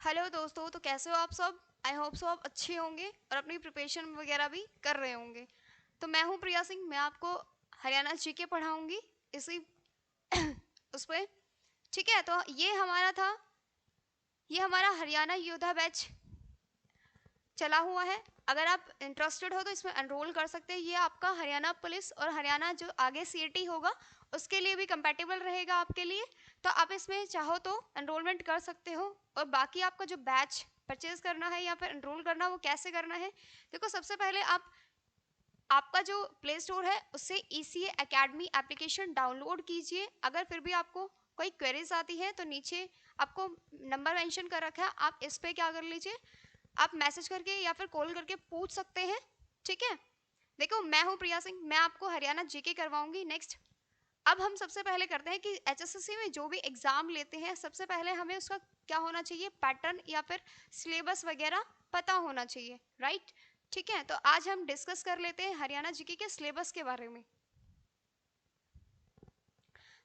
Hello दोस्तों, तो कैसे हो आप सब। आई होप सो आप अच्छे होंगे और अपनी प्रिपरेशन वगैरह भी कर रहे होंगे। तो मैं हूँ प्रिया सिंह, मैं आपको हरियाणा जीके पढ़ाऊंगी इसी उस पर। ठीक है, तो ये हमारा हरियाणा योद्धा बैच चला हुआ है। अगर आप इंटरेस्टेड हो तो इसमें एनरोल कर सकते हैं। ये आपका हरियाणा पुलिस और हरियाणा जो आगे सीईटी होगा उसके लिए भी कंपैटिबल रहेगा आपके लिए। तो आप इसमें चाहो तो एनरोलमेंट कर सकते हो। और बाकी आपका जो बैच परचेज करना है या फिर एनरोल करना, वो कैसे करना है। देखो, सबसे पहले आपका जो प्ले स्टोर है उससे ECA एकेडमी एप्लीकेशन डाउनलोड कीजिए। अगर फिर भी आपको कोई क्वेरीज आती है तो नीचे आपको नंबर मेंशन कर रखा है, आप इस पे क्या कर लीजिए, आप मैसेज करके या फिर कॉल करके पूछ सकते हैं। ठीक है, देखो मैं हूँ प्रिया सिंह, मैं आपको हरियाणा जीके करवाऊंगी नेक्स्ट। अब हम सबसे पहले करते हैं कि HSSC में जो भी एग्जाम लेते हैं सबसे पहले हमें उसका क्या होना चाहिए, पैटर्न या फिर सिलेबस वगैरह पता होना चाहिए, राइट। ठीक है, तो आज हम डिस्कस कर लेते हैं हरियाणा जीके के सिलेबस के बारे में।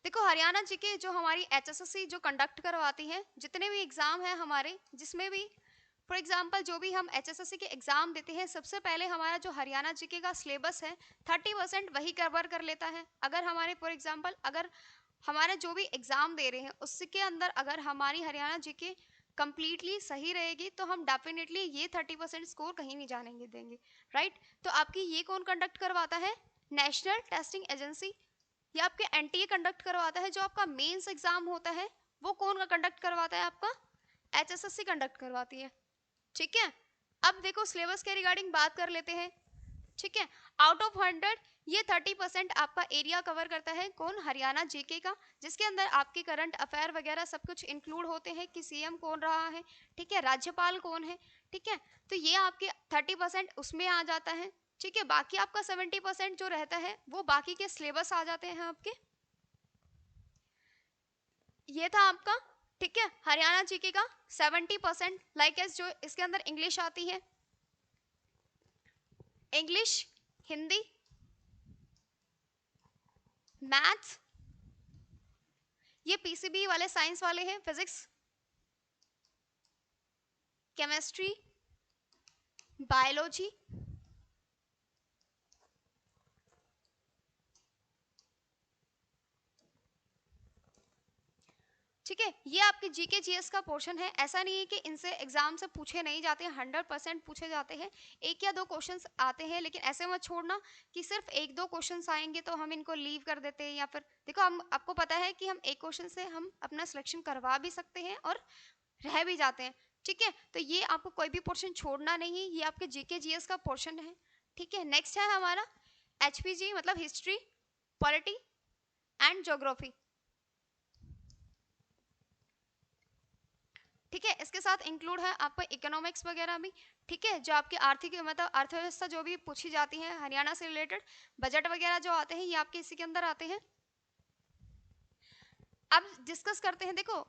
देखो, हरियाणा जीके जो हमारी HSSC जो कंडक्ट करवाती है, जितने भी एग्जाम हैं हमारे, जिसमें भी फॉर एग्जाम्पल जो भी हम HSSC के एग्जाम देते हैं, सबसे पहले हमारा जो हरियाणा जीके का सिलेबस है 30% वही कवर कर लेता है। अगर हमारे फॉर एग्जाम्पल अगर हमारा जो भी एग्जाम दे रहे हैं उसके अंदर अगर हमारी हरियाणा जीके कंप्लीटली सही रहेगी तो हम डेफिनेटली ये 30% स्कोर कहीं नहीं जाने देंगे, राइट। तो आपकी ये कौन कंडक्ट करवाता है, नेशनल टेस्टिंग एजेंसी। ये आपके NTA कंडक्ट करवाता है। जो आपका मेंस एग्जाम होता है वो कौन कंडक्ट करवाता है, आपका HSSC कंडक्ट करवाती है। ठीक है, अब देखो सिलेबस के रिगार्डिंग बात कर लेते हैं। ठीक है, आउट ऑफ 100 ये 30% आपका एरिया कवर करता है, कौन, हरियाणा जीके का, जिसके अंदर आपके करंट अफेयर वगैरह सब कुछ इंक्लूड होते हैं कि CM कौन रहा है, ठीक है, राज्यपाल कौन है। ठीक है, तो ये आपके 30% उसमें आ जाता है। ठीक है, बाकी आपका 70% जो रहता है वो बाकी के सिलेबस आ जाते हैं आपके। ये था आपका, ठीक है, हरियाणा जीके का 70%। लाइक एस जो इसके अंदर इंग्लिश आती है, इंग्लिश, हिंदी, मैथ्स, ये PCB वाले साइंस वाले हैं, फिजिक्स, केमिस्ट्री, बायोलॉजी, ठीक है। ये आपके GK GS का पोर्शन है। ऐसा नहीं है कि इनसे एग्जाम से पूछे नहीं जाते हैं, 100% पूछे जाते हैं। एक या दो क्वेश्चंस आते हैं, लेकिन ऐसे मत छोड़ना कि सिर्फ एक दो क्वेश्चंस आएंगे तो हम इनको लीव कर देते हैं। या फिर देखो, हम आपको पता है कि हम एक क्वेश्चन से हम अपना सिलेक्शन करवा भी सकते हैं और रह भी जाते हैं। ठीक है, तो ये आपको कोई भी पोर्शन छोड़ना नहीं है, ये आपके GK GS का पोर्शन है। ठीक है, नेक्स्ट है हमारा HPG, मतलब हिस्ट्री, पॉलिटी एंड ज्योग्राफी। ठीक है, इसके साथ इंक्लूड है आपका इकोनॉमिक्स वगैरह भी। ठीक है, जो आपकी आर्थिक मतलब अर्थव्यवस्था जो भी पूछी जाती है हरियाणा से रिलेटेड, बजट वगैरह जो आते हैं ये आपके इसी के अंदर आते हैं। अब डिस्कस करते हैं। देखो,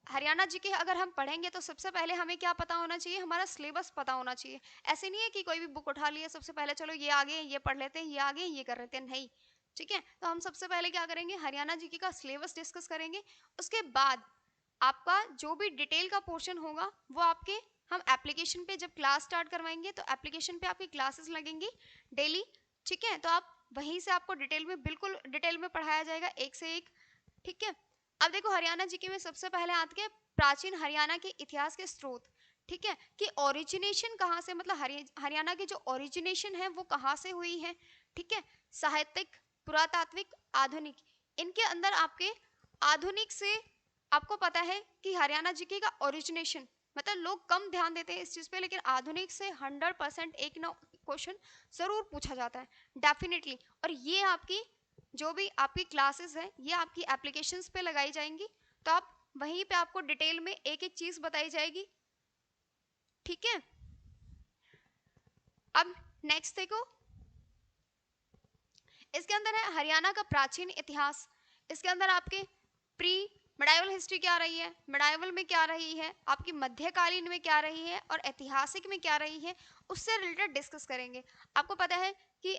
हरियाणा जी के अगर हम पढ़ेंगे तो सबसे पहले हमें क्या पता होना चाहिए, हमारा सिलेबस पता होना चाहिए। ऐसे नहीं है कि कोई भी बुक उठा लिया सबसे पहले, चलो ये आगे ये पढ़ लेते हैं, ये आगे ये कर लेते हैं, नहीं। ठीक है, तो हम सबसे पहले क्या करेंगे, हरियाणा जीके का सिलेबस डिस्कस करेंगे। उसके बाद आपका जो भी डिटेल का पोर्शन होगा वो आपके हम एप्लीकेशन पे जब क्लास स्टार्ट करवाएंगे तो एप्लीकेशन पे आपकी क्लासेस लगेंगी डेली। ठीक है, तो आप वहीं से आपको डिटेल में, बिल्कुल डिटेल में पढ़ाया जाएगा, एक से एक। ठीक है, अब देखो हरियाणा जीके में सबसे पहले आते हैं प्राचीन हरियाणा के इतिहास के स्रोत। ठीक है, कि ओरिजिनेशन कहाँ से, मतलब हरियाणा की जो ओरिजिनेशन है वो कहाँ से हुई है। ठीक है, साहित्यिक, पुरातात्विक, आधुनिक, इनके अंदर आपके आधुनिक से आपको पता है कि हरियाणा जीके का ओरिजिनेशन, मतलब लोग कम ध्यान देते हैं इस चीज पे, लेकिन आधुनिक से 100% एक ना क्वेश्चन जरूर पूछा जाता है, डेफिनेटली। और ये आपकी जो भी आपकी क्लासेस हैं ये आपकी एप्लीकेशंस पे लगाई जाएंगी, तो आप वहीं पे आपको डिटेल में एक एक चीज बताई जाएगी। ठीक है, अब नेक्स्ट देखो, इसके अंदर है हरियाणा का प्राचीन इतिहास। इसके अंदर आपके प्री मिडाइवल हिस्ट्री क्या रही है, मिडाइवल में क्या रही है, आपकी मध्यकालीन में क्या रही है और ऐतिहासिक में क्या रही है, उससे रिलेटेड डिस्कस करेंगे। आपको पता है कि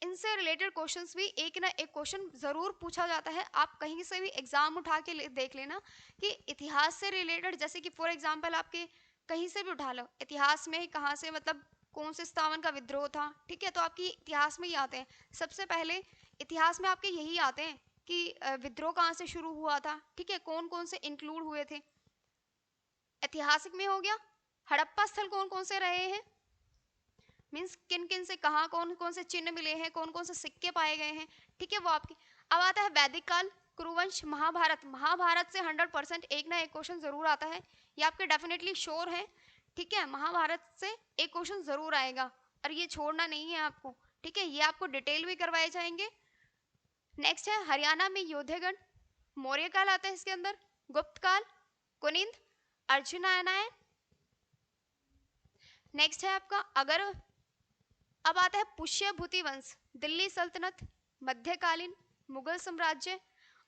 इनसे रिलेटेड क्वेश्चंस भी एक ना एक क्वेश्चन जरूर पूछा जाता है। आप कहीं से भी एग्जाम उठा के देख लेना कि इतिहास से रिलेटेड, जैसे कि फॉर एग्जांपल आपके कहीं से भी उठा लो, इतिहास में कहाँ से मतलब कौन से 57 का विद्रोह था, ठीक है, तो आपकी इतिहास में ही आते हैं सबसे पहले। इतिहास में आपके यही आते हैं कि विद्रोह कहाँ से शुरू हुआ था, ठीक है, कौन कौन से इंक्लूड हुए थे। ऐतिहासिक में हो गया हड़प्पा स्थल कौन कौन से रहे हैं, मीन्स किन किन से कहाँ कौन कौन से चिन्ह मिले हैं, कौन कौन से सिक्के पाए गए हैं, ठीक है, वो आपके। अब आता है वैदिक काल, कुरुवंश, महाभारत। महाभारत से 100% एक ना एक क्वेश्चन जरूर आता है, ये आपके डेफिनेटली श्योर है, ठीक है। महाभारत से एक क्वेश्चन जरूर आएगा और ये छोड़ना नहीं है आपको, ठीक है, ये आपको डिटेल भी करवाए जाएंगे। नेक्स्ट है हरियाणा में योद्धेगण, मौर्य काल आता है इसके अंदर, गुप्त काल, कुनिंद, अर्जुनायनायन। नेक्स्ट है आपका अगर, अब आता है पुष्यभूति वंश, दिल्ली सल्तनत, मध्यकालीन, मुगल साम्राज्य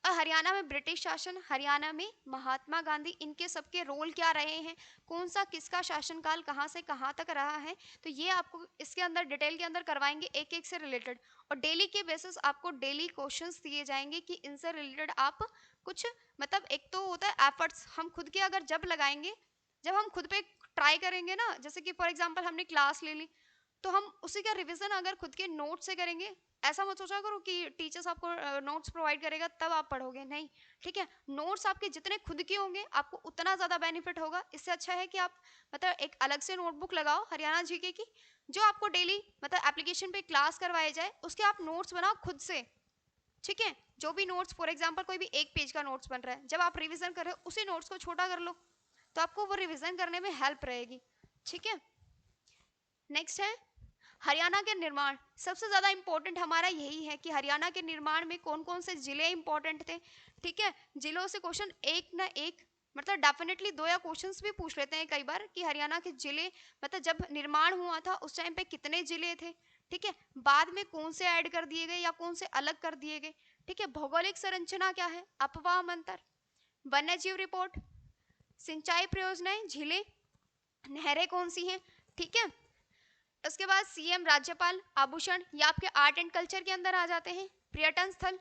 और हरियाणा में ब्रिटिश शासन, हरियाणा में महात्मा गांधी, इनके सबके रोल क्या रहे हैं, कौन सा किसका शासनकाल कहाँ से कहाँ तक रहा है, तो ये आपको इसके अंदर डिटेल के अंदर करवाएंगे एक एक से रिलेटेड। और डेली के बेसिस आपको डेली क्वेश्चंस दिए जाएंगे कि इनसे रिलेटेड आप कुछ मतलब, एक तो होता है एफर्ट्स हम खुद के अगर जब लगाएंगे, जब हम खुद पे ट्राई करेंगे ना, जैसे कि फॉर एग्जाम्पल हमने क्लास ले ली तो हम उसी का रिवीजन अगर खुद के नोट से करेंगे, ऐसा मत सोचा करो कि टीचर्स आपको नोट्स प्रोवाइड करेगा तब आप पढ़ोगे, नहीं, ठीक है। नोट्स आपके जितने खुद के होंगे आपको उतना ज़्यादा बेनिफिट होगा। इससे अच्छा है कि आप मतलब एक अलग से नोटबुक लगाओ हरियाणा जीके की, जो आपको डेली मतलब एप्लीकेशन पे क्लास करवाए जाए, उसके आप नोट्स बनाओ खुद से, ठीक है। जो भी नोट्स फॉर एग्जाम्पल कोई भी एक पेज का नोट्स बन रहा है, जब आप रिविजन कर रहे हो उसी नोट्स को छोटा कर लो, तो आपको वो रिविजन करने में हेल्प रहेगी, ठीक है। नेक्स्ट है हरियाणा के निर्माण, सबसे ज्यादा इंपॉर्टेंट हमारा यही है कि हरियाणा के निर्माण में कौन कौन से जिले इंपॉर्टेंट थे, ठीक है। जिलों से क्वेश्चन एक ना एक मतलब डेफिनेटली दो या क्वेश्चंस भी पूछ लेते हैं कई बार कि हरियाणा के जिले मतलब जब निर्माण हुआ था उस टाइम पे कितने जिले थे, ठीक है, बाद में कौन से ऐड कर दिए गए या कौन से अलग कर दिए गए, ठीक है। भौगोलिक संरचना क्या है, अपवाह मंतर, वन्य जीव रिपोर्ट, सिंचाई परियोजनाएं, झीलें, नहरें कौन सी हैं, ठीक है। उसके बाद सीएम, राज्यपाल, आभूषण, ये आपके आर्ट एंड कल्चर के अंदर आ जाते हैं। पर्यटन स्थल,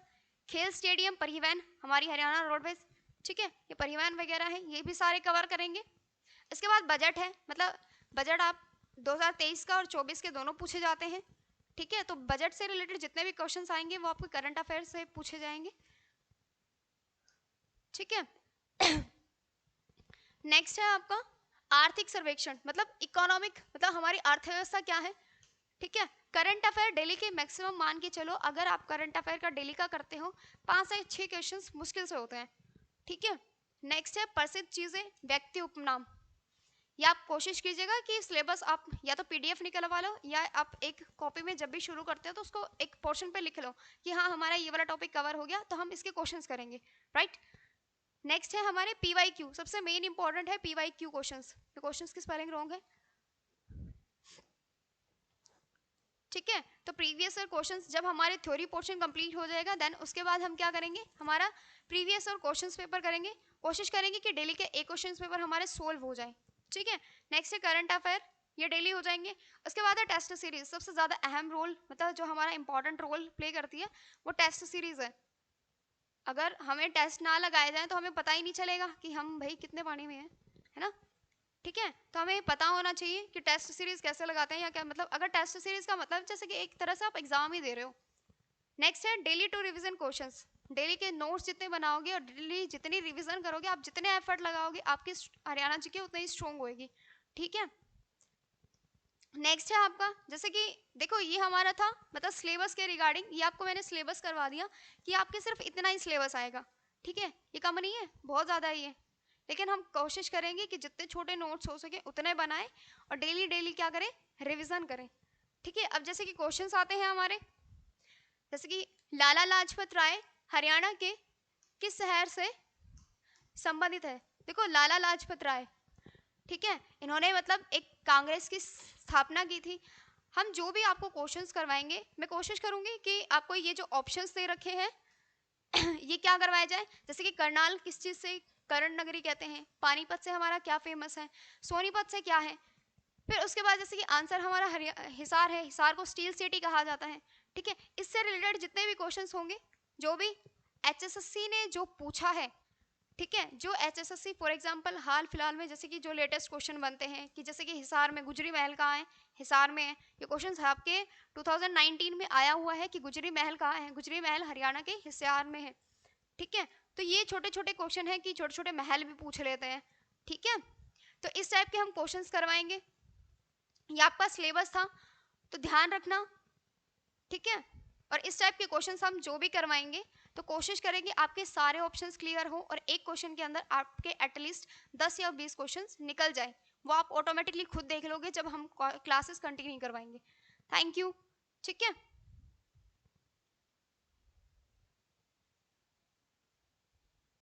खेल स्टेडियम, परिवहन, हमारी हरियाणा रोडवेज, ठीक है, ये परिवहन वगैरह है, ये भी सारे कवर करेंगे। इसके बाद बजट है, मतलब बजट आप 2023 का और 24 के दोनों पूछे जाते हैं, ठीक है। तो बजट से रिलेटेड जितने भी क्वेश्चंस आएंगे वो आपको करंट अफेयर से पूछे जाएंगे, ठीक है। नेक्स्ट है आपका आर्थिक सर्वेक्षण, मतलब इकोनॉमिक, मतलब हमारी अर्थव्यवस्था क्या है, ठीक है। करंट अफेयर डेली के मैक्सिमम मान के चलो, अगर आप करंट अफेयर का डेली का करते हो 5 से 6 क्वेश्चंस मुश्किल से होते हैं, ठीक है। नेक्स्ट है प्रसिद्ध चीजें, व्यक्ति, उपनाम, या आप कोशिश कीजिएगा कि सिलेबस आप या तो पीडीएफ निकलवा लो या आप एक कॉपी में जब भी शुरू करते हो तो उसको एक पोर्शन पे लिख लो कि हाँ हमारा ये वाला टॉपिक कवर हो गया तो हम इसके क्वेश्चंस करेंगे, राइट। नेक्स्ट है हमारे पीवाईक्यू, सबसे मेन इंपॉर्टेंट है पीवाईक्यू क्वेश्चंस, ये क्वेश्चंस की स्पेलिंग रॉन्ग है, ठीक है। तो प्रीवियस ईयर क्वेश्चंस जब हमारे थ्योरी पोर्शन कंप्लीट हो जाएगा देन उसके बाद हम क्या करेंगे, हमारा प्रीवियस ईयर क्वेश्चंस पेपर करेंगे, कोशिश करेंगे कि डेली के एक क्वेश्चन पेपर हमारे सोल्व हो जाए, ठीक है। नेक्स्ट है करंट अफेयर, ये डेली हो जाएंगे। उसके बाद है टेस्ट सीरीज, सबसे ज्यादा अहम रोल मतलब जो हमारा इंपॉर्टेंट रोल प्ले करती है वो टेस्ट सीरीज है। अगर हमें टेस्ट ना लगाए जाए तो हमें पता ही नहीं चलेगा कि हम भाई कितने पानी में हैं, है ना, ठीक है। तो हमें पता होना चाहिए कि टेस्ट सीरीज कैसे लगाते हैं या क्या, मतलब अगर टेस्ट सीरीज का मतलब जैसे कि एक तरह से आप एग्जाम ही दे रहे हो। नेक्स्ट है daily two revision questions, daily के नोट्स जितने बनाओगे और डेली जितनी रिवीजन करोगे, आप जितने एफर्ट लगाओगे आपकी हरियाणा जी की उतनी ही स्ट्रॉन्ग होगी, ठीक है। नेक्स्ट है आपका जैसे कि देखो ये हमारा था मतलब सिलेबस के रिगार्डिंग, ये आपको मैंने सिलेबस करवा दिया कि आपके सिर्फ इतना ही सिलेबस आएगा, ठीक है, ये कम नहीं है, बहुत ज़्यादा ही है, लेकिन हम कोशिश करेंगे कि जितने छोटे नोट्स हो सके उतने बनाएं और डेली डेली क्या करें, रिवीजन करें, ठीक है। अब जैसे कि क्वेश्चंस आते हैं हमारे, जैसे कि लाला लाजपत राय हरियाणा के किस शहर से संबंधित है, देखो लाला लाजपत राय, ठीक है, इन्होंने मतलब एक कांग्रेस की स्थापना की थी। हम जो भी आपको क्वेश्चंस करवाएंगे मैं कोशिश करूंगी कि आपको ये जो ऑप्शंस दे रखे हैं ये क्या करवाया जाए, जैसे कि करनाल किस चीज़ से कर्ण नगरी कहते हैं, पानीपत से हमारा क्या फेमस है, सोनीपत से क्या है, फिर उसके बाद जैसे कि आंसर हमारा हिसार है, हिसार को स्टील सिटी कहा जाता है, ठीक है। इससे रिलेटेड जितने भी क्वेश्चंस होंगे, जो भी HSSC ने जो पूछा है, ठीक है, जो HSSC फॉर एग्जांपल हाल फिलहाल में जैसे कि जो लेटेस्ट क्वेश्चन बनते हैं कि जैसे कि हिसार में गुजरी महल कहाँ है, हिसार में है, ये क्वेश्चन आपके 2019 में आया हुआ है कि गुजरी महल कहाँ है, गुजरी महल हरियाणा के हिसार में है, ठीक है। तो ये छोटे छोटे क्वेश्चन है कि छोटे छोटे महल भी पूछ लेते हैं, ठीक है। तो इस टाइप के हम क्वेश्चंस करवाएंगे, ये आपका सिलेबस था, तो ध्यान रखना, ठीक है। और इस टाइप के क्वेश्चंस हम जो भी करवाएंगे तो कोशिश करेंगे आपके सारे ऑप्शंस क्लियर हो और एक क्वेश्चन के अंदर आपके एटलीस्ट 10 या 20 क्वेश्चंस निकल जाए, वो आप ऑटोमेटिकली खुद देख लोगे जब हम क्लासेस कंटिन्यू करवाएंगे। थैंक यू, ठीक है।